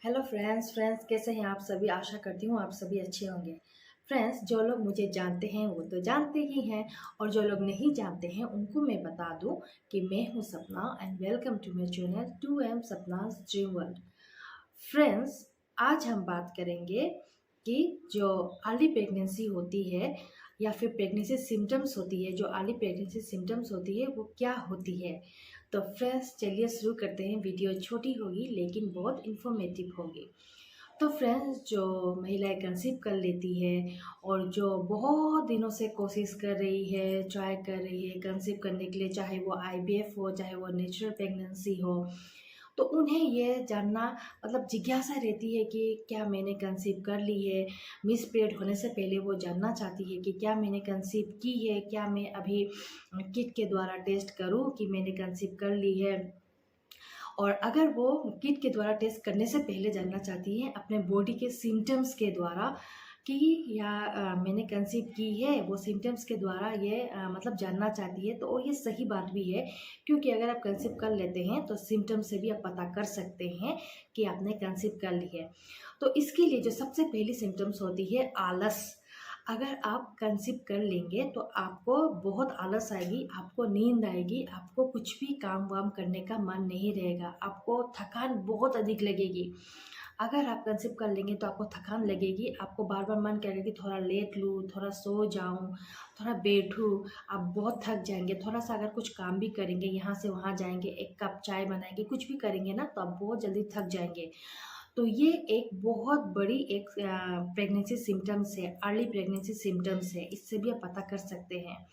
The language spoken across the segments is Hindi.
हेलो फ्रेंड्स कैसे हैं आप सभी। आशा करती हूँ आप सभी अच्छे होंगे। फ्रेंड्स, जो लोग मुझे जानते हैं वो तो जानते ही हैं, और जो लोग नहीं जानते हैं उनको मैं बता दूं कि मैं हूँ Sapna and welcome to my channel 2M Sapna's dream world. Friends, आज हम बात करेंगे कि जो अर्ली प्रेगनेंसी होती है या फिर प्रेगनेंसी सिम्टम्स होती है, जो अर्ली प्रेगनेंसी सिम्टम्स होती है वो क्या होती है। तो फ्रेंड्स, चलिए शुरू करते हैं। वीडियो छोटी होगी लेकिन बहुत इन्फॉर्मेटिव होगी। तो फ्रेंड्स, जो महिलाएं कंसीव कर लेती है और जो बहुत दिनों से कोशिश कर रही है, ट्राई कर रही है कंसीव करने के लिए, चाहे वो आईवीएफ हो, चाहे वो नेचुरल प्रेगनेंसी हो, तो उन्हें ये जानना जिज्ञासा रहती है कि क्या मैंने कंसीव कर ली है। मिस पीरियड होने से पहले वो जानना चाहती है कि क्या मैंने कंसीव की है, क्या मैं अभी किट के द्वारा टेस्ट करूं कि मैंने कंसीव कर ली है। और अगर वो किट के द्वारा टेस्ट करने से पहले जानना चाहती है अपने बॉडी के सिम्टम्स के द्वारा कि मैंने कंसीव की है, वो सिम्टम्स के द्वारा ये जानना चाहती है। तो और ये सही बात भी है, क्योंकि अगर आप कंसीव कर लेते हैं तो सिम्टम्स से भी आप पता कर सकते हैं कि आपने कंसीव कर ली है। तो इसके लिए जो सबसे पहली सिम्टम्स होती है आलस। अगर आप कंसीव कर लेंगे तो आपको बहुत आलस आएगी, आपको नींद आएगी, आपको कुछ भी काम वाम करने का मन नहीं रहेगा, आपको थकान बहुत अधिक लगेगी। अगर आप कंसीव कर लेंगे तो आपको थकान लगेगी, आपको बार बार मन करेगा कि थोड़ा लेट लूँ, थोड़ा सो जाऊँ, थोड़ा बैठूँ। आप बहुत थक जाएंगे। थोड़ा सा अगर कुछ काम भी करेंगे, यहाँ से वहाँ जाएंगे, एक कप चाय बनाएंगे, कुछ भी करेंगे ना, तो आप बहुत जल्दी थक जाएंगे। तो ये एक बहुत बड़ी एक प्रेगनेंसी सिम्टम्स है, अर्ली प्रेगनेंसी सिम्टम्स है। इससे भी आप पता कर सकते हैं।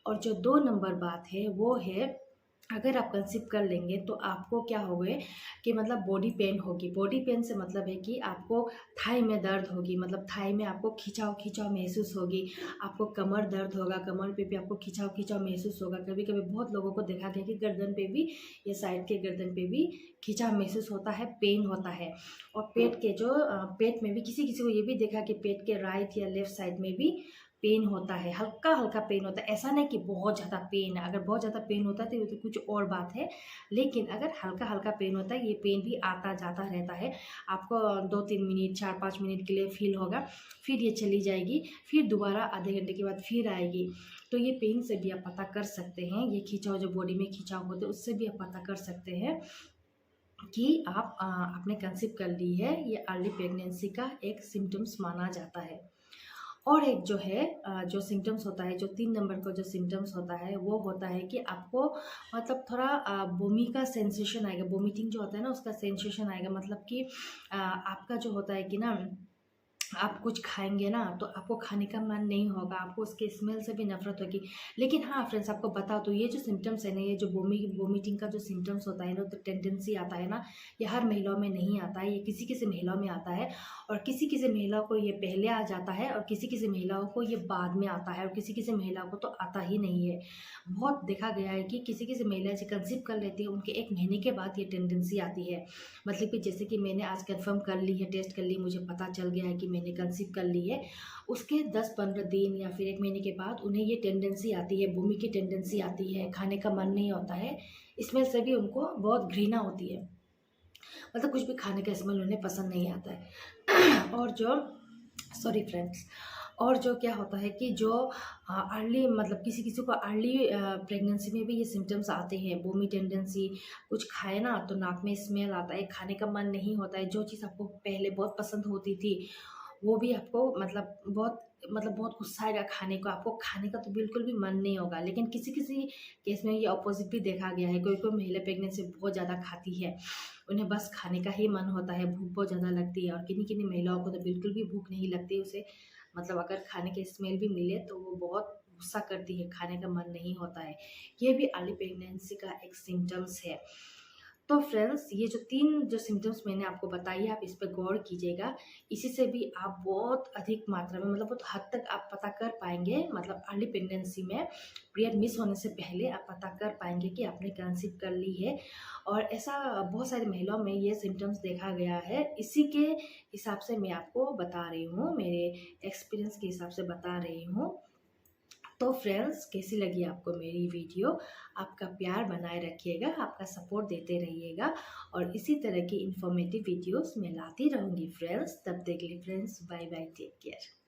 और जो 2 नंबर बात है वो है, अगर आप कंसीव कर लेंगे तो आपको क्या होगा कि बॉडी पेन होगी। बॉडी पेन से मतलब है कि आपको थाई में दर्द होगी, थाई में आपको खिंचाव खिंचाव महसूस होगी। आपको कमर दर्द होगा, कमर पे भी आपको खिंचाव खिंचाव महसूस होगा। कभी कभी बहुत लोगों को देखा गया कि गर्दन पे भी, ये साइड के गर्दन पे भी खिंचाव महसूस होता है, पेन होता है। और पेट के जो पेट में भी किसी किसी को ये भी देखा कि पेट के राइट या लेफ्ट साइड में भी पेन होता है, हल्का हल्का पेन होता है। ऐसा नहीं कि बहुत ज़्यादा पेन है। अगर बहुत ज़्यादा पेन होता है तो ये तो कुछ और बात है, लेकिन अगर हल्का हल्का पेन होता है, ये पेन भी आता जाता रहता है। आपको 2-3 मिनट, 4-5 मिनट के लिए फील होगा, फिर ये चली जाएगी, फिर दोबारा आधे घंटे के बाद फिर आएगी। तो ये पेन से भी आप पता कर सकते हैं, ये खिंचाव जो बॉडी में खिंचाव होते हैं उससे भी आप पता कर सकते हैं कि आप आपने कंसीव कर ली है। ये अर्ली प्रेगनेंसी का एक सिम्टम्स माना जाता है। और एक जो है जो सिम्टम्स होता है, जो 3 नंबर का जो सिम्टम्स होता है वो होता है कि आपको थोड़ा बोमी का सेंसेशन आएगा। वोमिटिंग जो होता है ना, उसका सेंसेशन आएगा। कि आपका जो होता है कि ना, आप कुछ खाएंगे ना तो आपको खाने का मन नहीं होगा, आपको उसके स्मेल से भी नफरत होगी। लेकिन हाँ फ्रेंड्स, आपको बताओ तो ये जो सिम्टम्स है ना, ये जो वोमिटिंग का जो सिम्टम्स होता है ना, तो टेंडेंसी आता है ना, ये हर महिलाओं में नहीं आता है, ये किसी किसी महिलाओं में आता है। और किसी किसी महिलाओं को ये पहले आ जाता है, और किसी किसी महिलाओं को ये बाद में आता है, और किसी किसी महिलाओं को तो आता ही नहीं है। बहुत देखा गया है कि किसी किसी महिला जो कंसीव कर लेती है, उनके 1 महीने के बाद ये टेंडेंसी आती है। कि जैसे कि मैंने आज कंफर्म कर ली है, टेस्ट कर ली, मुझे पता चल गया है कि मैंने कंसीव कर ली है, उसके 10-15 दिन या फिर 1 महीने के बाद उन्हें ये टेंडेंसी आती है, भूमि की टेंडेंसी आती है, खाने का मन नहीं होता है, स्मेल से भी उनको बहुत घृणा होती है। कुछ भी खाने का स्मेल उन्हें पसंद नहीं आता है। और जो सॉरी फ्रेंड्स, और जो क्या होता है कि जो अर्ली किसी किसी को अर्ली प्रेगनेंसी में भी ये सिम्टम्स आते हैं, बोमी टेंडेंसी। कुछ खाए ना तो नाक में स्मेल आता है, खाने का मन नहीं होता है। जो चीज़ आपको पहले बहुत पसंद होती थी वो भी आपको बहुत गुस्सा आएगा खाने को, आपको खाने का तो बिल्कुल भी मन नहीं होगा। लेकिन किसी किसी केस में ये अपोजिट भी देखा गया है। कोई कोई महिला प्रेगनेंसी बहुत ज़्यादा खाती है, उन्हें बस खाने का ही मन होता है, भूख बहुत ज़्यादा लगती है। और किन्हीं किन्हीं महिलाओं को तो बिल्कुल भी भूख नहीं लगती, उसे अगर खाने की स्मेल भी मिले तो वो बहुत गुस्सा करती है, खाने का मन नहीं होता है। ये भी अर्ली प्रेगनेंसी का एक सिम्टम्स है। तो फ्रेंड्स, ये जो 3 जो सिम्टम्स मैंने आपको बताई है, आप इस पर गौर कीजिएगा। इसी से भी आप बहुत अधिक मात्रा में बहुत हद तक आप पता कर पाएंगे। अर्ली प्रेगनेंसी में पीरियड मिस होने से पहले आप पता कर पाएंगे कि आपने कंसीव कर ली है। और ऐसा बहुत सारी महिलाओं में ये सिम्टम्स देखा गया है। इसी के हिसाब से मैं आपको बता रही हूँ, मेरे एक्सपीरियंस के हिसाब से बता रही हूँ। तो फ्रेंड्स, कैसी लगी आपको मेरी वीडियो? आपका प्यार बनाए रखिएगा, आपका सपोर्ट देते रहिएगा और इसी तरह की इन्फॉर्मेटिव वीडियोस मैं लाती रहूँगी फ्रेंड्स। तब तक के लिए friends, bye bye, take care.